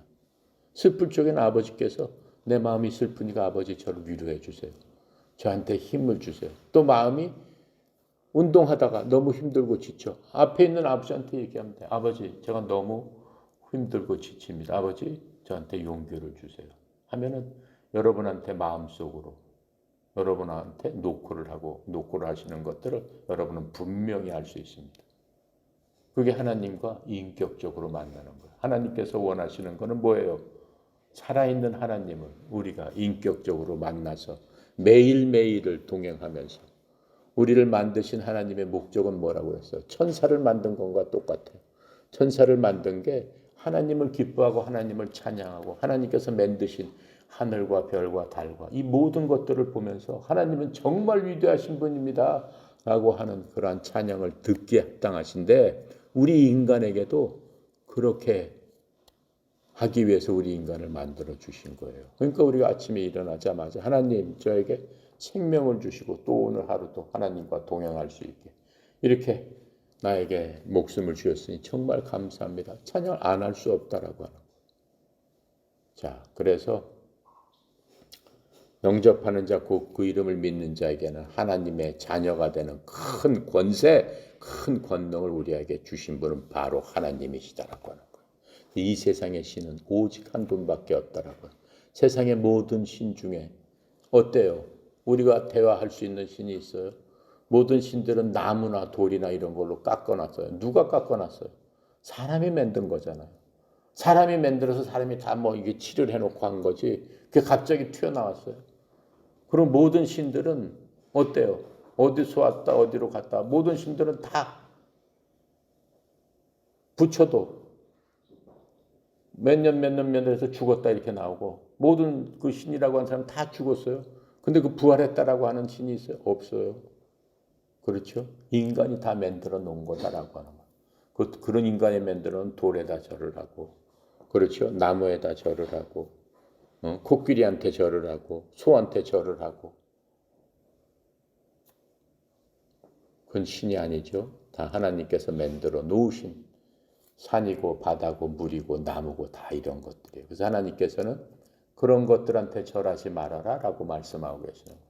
[SPEAKER 1] 슬플 적에는 아버지께서 내 마음이 슬프니까 아버지 저를 위로해 주세요. 저한테 힘을 주세요. 또 마음이 운동하다가 너무 힘들고 지쳐. 앞에 있는 아버지한테 얘기하면 돼. 아버지, 제가 너무 힘들고 지칩니다. 아버지, 저한테 용기를 주세요. 하면은 여러분한테 마음속으로 여러분한테 노크를 하시는 것들을 여러분은 분명히 알 수 있습니다. 그게 하나님과 인격적으로 만나는 거예요. 하나님께서 원하시는 것은 뭐예요? 살아있는 하나님을 우리가 인격적으로 만나서 매일매일을 동행하면서 우리를 만드신 하나님의 목적은 뭐라고 했어요? 천사를 만든 것과 똑같아요. 천사를 만든 게 하나님을 기뻐하고 하나님을 찬양하고 하나님께서 만드신 하늘과 별과 달과 이 모든 것들을 보면서 하나님은 정말 위대하신 분입니다 라고 하는 그러한 찬양을 듣기에 합당하신데 우리 인간에게도 그렇게 하기 위해서 우리 인간을 만들어 주신 거예요. 그러니까 우리가 아침에 일어나자마자 하나님 저에게 생명을 주시고 또 오늘 하루도 하나님과 동행할 수 있게 이렇게 나에게 목숨을 주셨으니 정말 감사합니다. 찬양을 안 할 수 없다라고 하는 거예요. 자, 그래서 영접하는 자, 곧 그 이름을 믿는 자에게는 하나님의 자녀가 되는 큰 권세, 큰 권능을 우리에게 주신 분은 바로 하나님이시다라고 하는 거예요. 이 세상의 신은 오직 한 분밖에 없다라고요. 세상의 모든 신 중에 어때요? 우리가 대화할 수 있는 신이 있어요? 모든 신들은 나무나 돌이나 이런 걸로 깎아놨어요. 누가 깎아놨어요? 사람이 만든 거잖아요. 사람이 만들어서 사람이 다 뭐 이게 칠을 해놓고 한 거지. 그게 갑자기 튀어나왔어요. 그럼 모든 신들은 어때요? 어디서 왔다 어디로 갔다. 모든 신들은 다 붙여도 몇 년 해서 죽었다 이렇게 나오고 모든 그 신이라고 하는 사람 다 죽었어요. 근데 그 부활했다라고 하는 신이 있어요? 없어요. 그렇죠? 인간이 다 만들어 놓은 거다라고 하는 거예요. 그런 인간이 만들어 놓은 돌에다 절을 하고, 그렇죠? 나무에다 절을 하고, 코끼리한테 절을 하고, 소한테 절을 하고. 그건 신이 아니죠. 다 하나님께서 만들어 놓으신 산이고 바다고 물이고 나무고 다 이런 것들이에요. 그래서 하나님께서는 그런 것들한테 절하지 말아라 라고 말씀하고 계시는 거예요.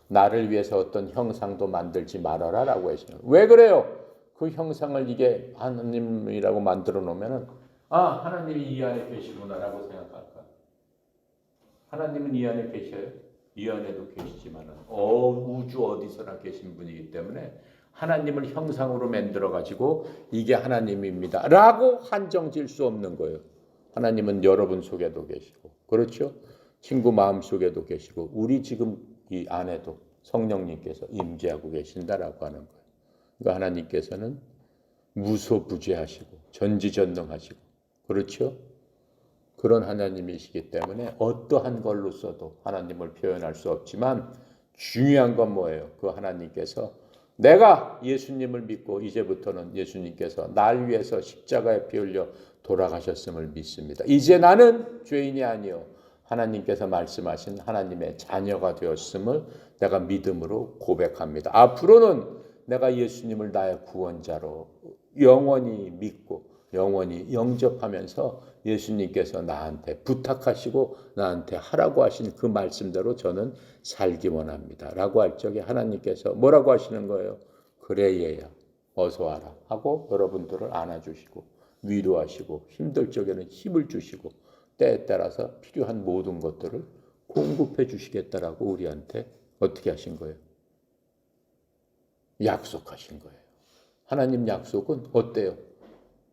[SPEAKER 1] 나를 위해서 어떤 형상도 만들지 말아라 라고 하시는 거예요. 왜 그래요? 그 형상을 이게 하나님이라고 만들어 놓으면은 하나님이 이 안에 계시구나 라고 생각할까? 하나님은 이 안에 계셔요? 이 안에도 계시지만은 우주 어디서나 계신 분이기 때문에 하나님을 형상으로 만들어 가지고 이게 하나님입니다 라고 한정 지을 수 없는 거예요. 하나님은 여러분 속에도 계시고, 그렇죠? 친구 마음 속에도 계시고, 우리 지금 이 안에도 성령님께서 임재하고 계신다라고 하는 거예요. 그러니까 하나님께서는 무소부재하시고 전지전능하시고, 그렇죠? 그런 하나님이시기 때문에 어떠한 걸로 써도 하나님을 표현할 수 없지만 중요한 건 뭐예요? 그 하나님께서 내가 예수님을 믿고 이제부터는 예수님께서 날 위해서 십자가에 피 흘려 돌아가셨음을 믿습니다. 이제 나는 죄인이 아니요 하나님께서 말씀하신 하나님의 자녀가 되었음을 내가 믿음으로 고백합니다. 앞으로는 내가 예수님을 나의 구원자로 영원히 믿고 영원히 영접하면서 예수님께서 나한테 부탁하시고 나한테 하라고 하신 그 말씀대로 저는 살기 원합니다 라고 할 적에 하나님께서 뭐라고 하시는 거예요? 그래 얘야 어서 와라 하고 여러분들을 안아주시고 위로하시고 힘들 적에는 힘을 주시고 때에 따라서 필요한 모든 것들을 공급해 주시겠다라고 우리한테 어떻게 하신 거예요? 약속하신 거예요. 하나님 약속은 어때요?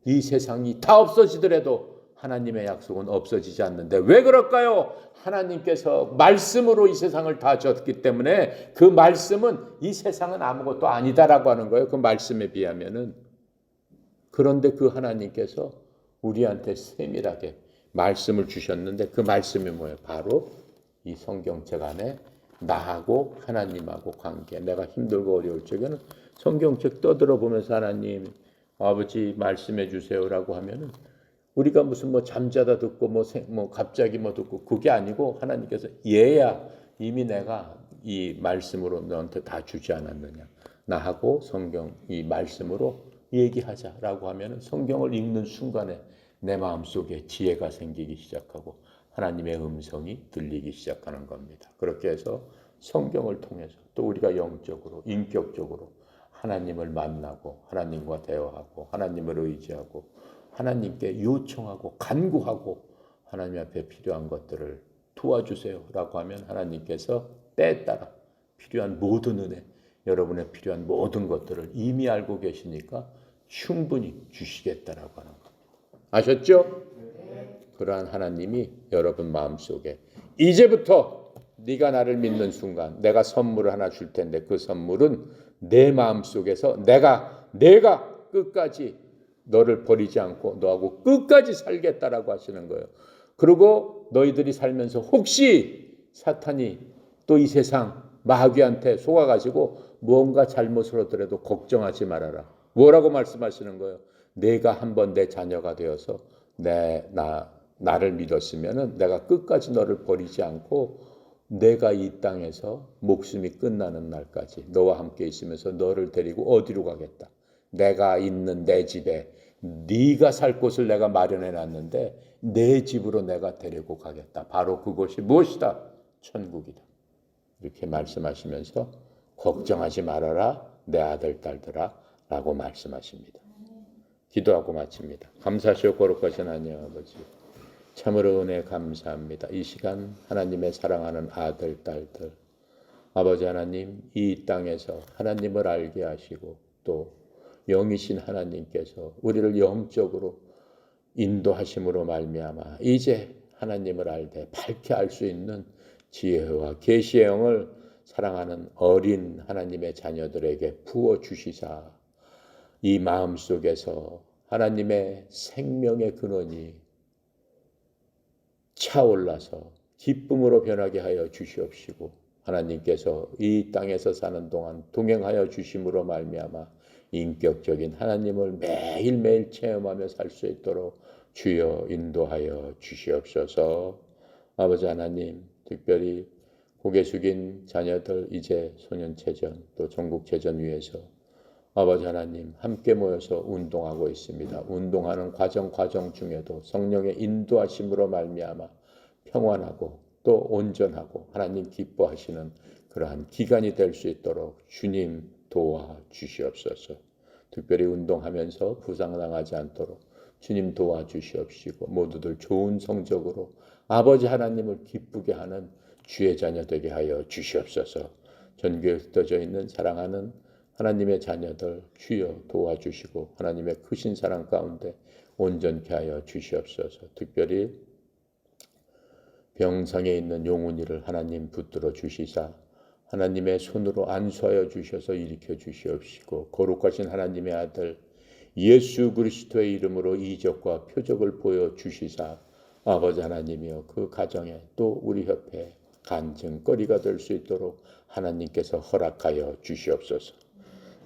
[SPEAKER 1] 이 세상이 다 없어지더라도 하나님의 약속은 없어지지 않는데 왜 그럴까요? 하나님께서 말씀으로 이 세상을 다 졌기 때문에 그 말씀은 이 세상은 아무것도 아니다라고 하는 거예요. 그 말씀에 비하면은. 그런데 그 하나님께서 우리한테 세밀하게 말씀을 주셨는데 그 말씀이 뭐예요? 바로 이 성경책 안에 나하고 하나님하고 관계. 내가 힘들고 어려울 적에는 성경책 떠들어 보면서 하나님 아버지 말씀해 주세요라고 하면은 우리가 무슨 뭐 잠자다 듣고 뭐 갑자기 뭐 듣고 그게 아니고 하나님께서 얘야 이미 내가 이 말씀으로 너한테 다 주지 않았느냐. 나하고 성경 이 말씀으로 얘기하자라고 하면은 성경을 읽는 순간에 내 마음속에 지혜가 생기기 시작하고 하나님의 음성이 들리기 시작하는 겁니다. 그렇게 해서 성경을 통해서 또 우리가 영적으로 인격적으로 하나님을 만나고 하나님과 대화하고 하나님을 의지하고 하나님께 요청하고 간구하고 하나님 앞에 필요한 것들을 도와주세요라고 하면 하나님께서 때에 따라 필요한 모든 은혜, 여러분의 필요한 모든 것들을 이미 알고 계시니까 충분히 주시겠다라고 하는 겁니다. 아셨죠? 그러한 하나님이 여러분 마음속에 이제부터 네가 나를 믿는 순간 내가 선물을 하나 줄 텐데 그 선물은 내 마음속에서 내가 끝까지 너를 버리지 않고 너하고 끝까지 살겠다라고 하시는 거예요. 그리고 너희들이 살면서 혹시 사탄이 또 이 세상 마귀한테 속아가지고 무언가 잘못을 하더라도 걱정하지 말아라. 뭐라고 말씀하시는 거예요? 내가 한번 내 자녀가 되어서 나를 믿었으면은 내가 끝까지 너를 버리지 않고 내가 이 땅에서 목숨이 끝나는 날까지 너와 함께 있으면서 너를 데리고 어디로 가겠다. 내가 있는 내 집에 네가 살 곳을 내가 마련해 놨는데 내 집으로 내가 데리고 가겠다. 바로 그것이 무엇이다? 천국이다. 이렇게 말씀하시면서 걱정하지 말아라 내 아들 딸들아 라고 말씀하십니다. 기도하고 마칩니다. 감사하시오 거룩하신 하나님 아버지, 참으로 은혜 감사합니다. 이 시간 하나님의 사랑하는 아들 딸들, 아버지 하나님, 이 땅에서 하나님을 알게 하시고 또 영이신 하나님께서 우리를 영적으로 인도하심으로 말미암아 이제 하나님을 알되 밝게 알 수 있는 지혜와 계시의 영을 사랑하는 어린 하나님의 자녀들에게 부어 주시사 이 마음속에서 하나님의 생명의 근원이 차올라서 기쁨으로 변하게 하여 주시옵시고, 하나님께서 이 땅에서 사는 동안 동행하여 주심으로 말미암아 인격적인 하나님을 매일매일 체험하며 살 수 있도록 주여 인도하여 주시옵소서. 아버지 하나님, 특별히 고개 숙인 자녀들 이제 소년체전 또 전국체전 위해서 아버지 하나님 함께 모여서 운동하고 있습니다. 운동하는 과정 중에도 성령의 인도하심으로 말미암아 평안하고 또 온전하고 하나님 기뻐하시는 그러한 기간이 될 수 있도록 주님 도와주시옵소서. 특별히 운동하면서 부상당하지 않도록 주님 도와주시옵시고 모두들 좋은 성적으로 아버지 하나님을 기쁘게 하는 주의 자녀 되게 하여 주시옵소서. 전교에 흩어져 있는 사랑하는 하나님의 자녀들 주여 도와주시고 하나님의 크신 사랑 가운데 온전케 하여 주시옵소서. 특별히 병상에 있는 용훈이를 하나님 붙들어 주시사 하나님의 손으로 안수하여 주셔서 일으켜 주시옵시고 거룩하신 하나님의 아들 예수 그리스도의 이름으로 이적과 표적을 보여 주시사 아버지 하나님이여 그 가정에 또 우리 협회에 간증거리가 될 수 있도록 하나님께서 허락하여 주시옵소서.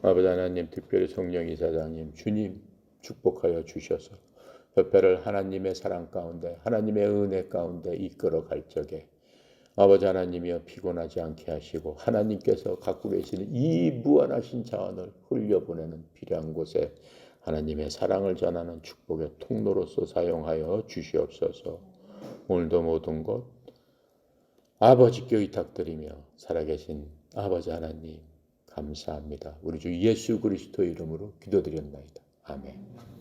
[SPEAKER 1] 아버지 하나님, 특별히 성령 이사장님 주님 축복하여 주셔서 협회를 하나님의 사랑 가운데 하나님의 은혜 가운데 이끌어 갈 적에 아버지 하나님이여 피곤하지 않게 하시고 하나님께서 갖고 계시는 이 무한하신 자원을 흘려보내는 필요한 곳에 하나님의 사랑을 전하는 축복의 통로로서 사용하여 주시옵소서. 오늘도 모든 것 아버지께 의탁드리며 살아계신 아버지 하나님 감사합니다. 우리 주 예수 그리스도 이름으로 기도드렸나이다. 아멘.